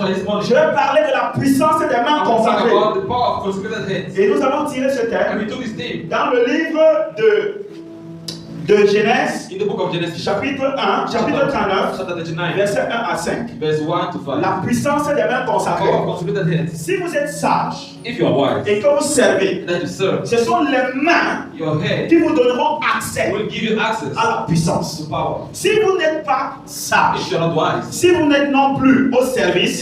Je vais parler de la puissance des mains consacrées. Et nous allons tirer ce thème dans le livre de Genèse, chapitre 1, chapitre 39, verset 1 à 5. La puissance des mains consacrées. Si vous êtes sage et que vous servez, ce sont les mains qui vous donneront accès à la puissance. Si vous n'êtes pas sage, si vous n'êtes non plus au service,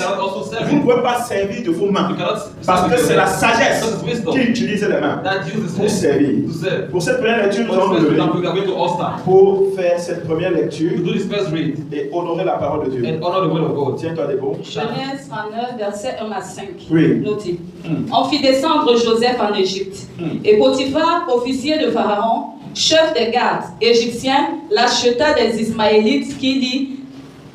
vous ne pouvez pas servir de vos mains. Parce que c'est la sagesse qui utilise les mains pour servir. Pour cette première lecture, nous allons nous lever pour faire cette première lecture et honorer la parole de Dieu. Tiens-toi debout. Genèse 39, verset 1 à 5. Oui. Notez. On fit descendre Joseph en Égypte. Et Potiphar, officier de Pharaon, chef des gardes égyptiens, l'acheta des Ismaélites qui l'y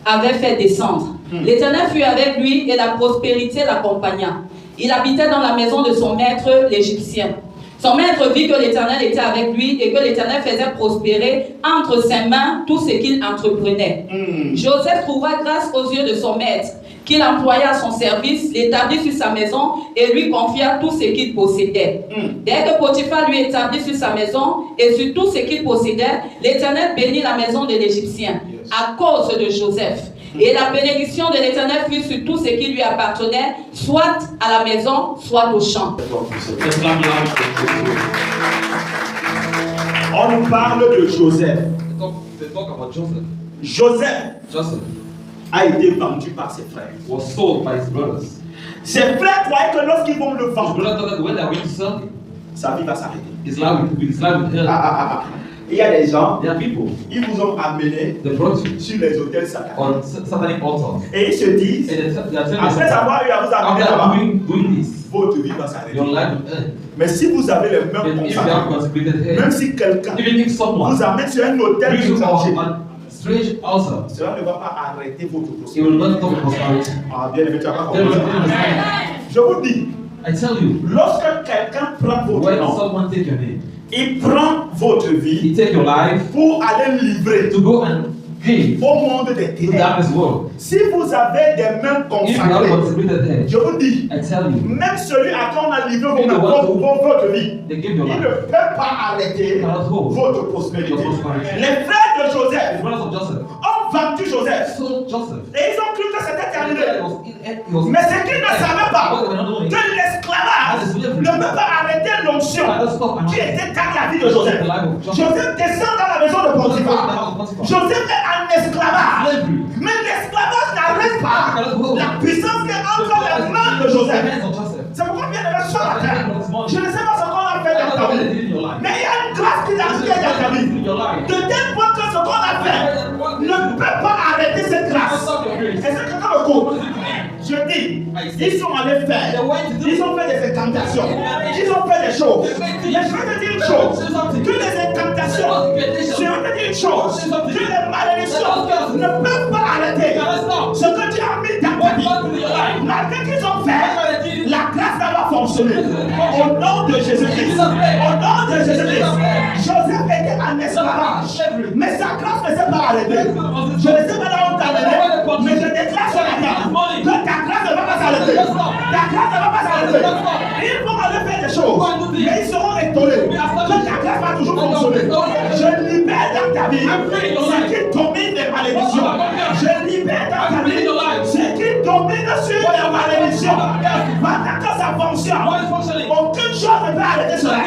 avaient fait descendre. L'Éternel fut avec lui et la prospérité l'accompagna. Il habitait dans la maison de son maître l'Égyptien. Son maître vit que l'Éternel était avec lui et que l'Éternel faisait prospérer entre ses mains tout ce qu'il entreprenait. Joseph trouva grâce aux yeux de son maître, qu'il employa à son service, l'établit sur sa maison et lui confia tout ce qu'il possédait. Dès que Potiphar lui établit sur sa maison et sur tout ce qu'il possédait, l'Éternel bénit la maison de l'Égyptien à cause de Joseph. Et la bénédiction de l'Éternel fut sur tout ce qui lui appartenait, soit à la maison, soit au champ. On nous parle de Joseph. Joseph a été vendu par ses frères. Ses frères croyaient que lorsqu'ils vont le vendre, sa vie va s'arrêter. Il y a des gens, ils vous ont amené sur les hôtels sataniques. Et ils se disent, après avoir eu à vous amener là-bas, votre vie va s'arrêter. Mais si vous avez les mains consacrées, même si quelqu'un vous amène sur un hôtel étranger, cela ne va pas arrêter votre prospérité. Ah, bien aimé, tu n'as pas compris. Je vous dis, lorsque quelqu'un prend votre nom, il prend votre vie pour aller livrer au monde des ténèbres. Si vous avez des mains consacrées, je vous dis, même celui à qui on a livré votre vie, il ne peut pas arrêter votre prospérité. Les frères de Joseph ont vendu Joseph et ils ont cru que c'était terminé. Mais ce qu'ils ne savaient pas, que l'esclavage ne peut pas arrêter l'onction qui était dans la vie de Joseph. Joseph descend dans la maison de Potiphar. Joseph est en esclavage. Mais l'esclavage n'arrête pas la puissance qui est entre les mains de Joseph. C'est pourquoi bien aimé sur la terre. Je ne sais pas ce qu'on a fait dans ta vie, mais il y a une grâce qui est dans ta vie. De tel point que ce qu'on a fait ne peut pas arrêter cette grâce. Et c'est quelqu'un me court. Je dis, ils sont allés faire, ils ont fait des incantations, ils ont fait des choses. Mais je vais te dire une chose, que les incantations, je vais te dire une chose, que les malédictions ne peuvent pas arrêter ce que tu as mis dans ta vie. Malgré qu'ils ont fait, la grâce va fonctionner. Au nom de Jésus-Christ. Au nom de Jésus-Christ. Joseph était en esclavage, mais sa grâce ne s'est pas arrêtée. Je ne sais pas là où tu as mené, mais je déclare sur la terre que ta grâce ne va pas s'arrêter. Ta grâce ne va pas s'arrêter. Ils vont aller faire des choses, mais ils seront étonnés que ta grâce va toujours fonctionner. Je libère dans ta vie ce qui domine les malédictions. Je libère dans ta vie ce qui domine sur les malédictions. Maintenant que ça fonctionne, aucune chose ne peut arrêter cela.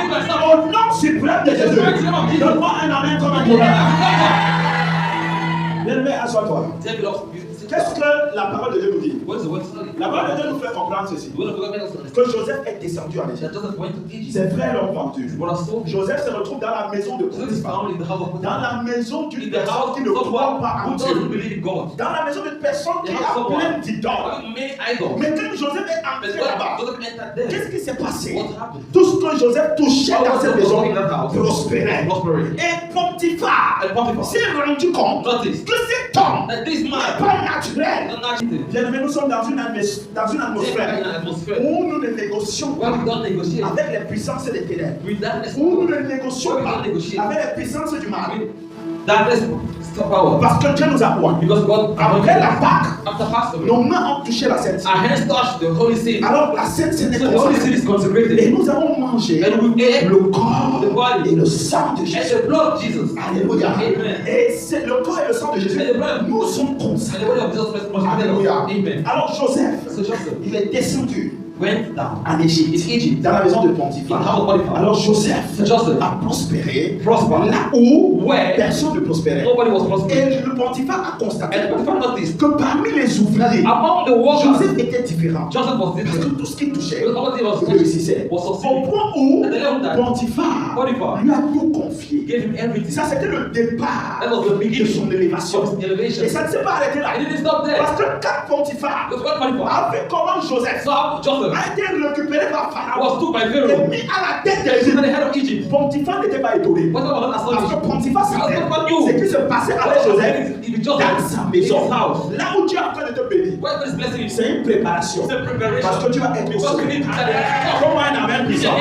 Au nom suprême de Jésus. Donne-moi un amen comme un proverbe. Bien-aimé, assois-toi. Qu'est-ce que la parole de Dieu nous dit? La parole de Dieu nous fait comprendre ceci. Que Joseph est descendu en Égypte. Ses frères l'ont vendu. Joseph se retrouve dans la maison de Potiphar. Dans la maison d'une personne qui ne croit pas en Dieu. Dans la maison d'une personne qui a plein d'idoles. Mais quand Joseph est entré là-bas, qu'est-ce qui s'est passé? Tout ce que Joseph touchait dans cette maison prospérait. Et Potiphar s'est rendu compte que cet homme n'est pas naturel. Bien-aimés, nous sommes dans une atmosphère où nous ne négocions pas avec les puissances des ténèbres. Où nous ne négocions pas avec les puissances du mal. power. Parce que Dieu nous a quoi? Because God, après l'attaque, after Passover, nos mains ont touché la Sainte Seine. Our hands touched the Holy Seed. Alors la Sainte Seine est So the Holy Seed is consecrated. Et nous avons mangé And we ate le corps the body et le sang de Jésus. and the blood of Jesus. Alléluia. Amen. Et c'est le corps et le sang de Jésus. And the blood Nous sommes and the consacrés. body of Jesus Christ was Alléluia. Amen. Alors Joseph, So Joseph il est descendu went down en Égypte, dans la maison de Potiphar. Alors Joseph a prospéré là où personne ne prospérait. Nobody was prospering. Et le Potiphar a constaté And Potiphar noticed que parmi les ouvriers, among the workers, Joseph était différent. Joseph was Parce que different. tout ce qu'il touchait, Because all he was il réussissait. was Au succeeding. point où At the level that Potiphar Potiphar lui a tout confié. gave him everything. Ça, c'était le départ That was the de beginning son élévation. of his elevation. Et ça ne s'est pas arrêté là. He didn't stop there. Parce que quand Potiphar Because when Potiphar a vu comment Joseph Joseph a été récupéré par Pharaon was took by et Pharaoh mis à la tête de to l'Égypte, the head of Egypt, Potiphar n'était pas étonné. Potiphar was not Parce que astonished. Potiphar savait Potiphar knew ce qui se passait avec Joseph dans sa maison. in his house. Là où Dieu est en train de te bénir, Where God is blessing you, c'est une préparation. it's a preparation. Parce que tu vas être Because we need to Comment un amen puissant.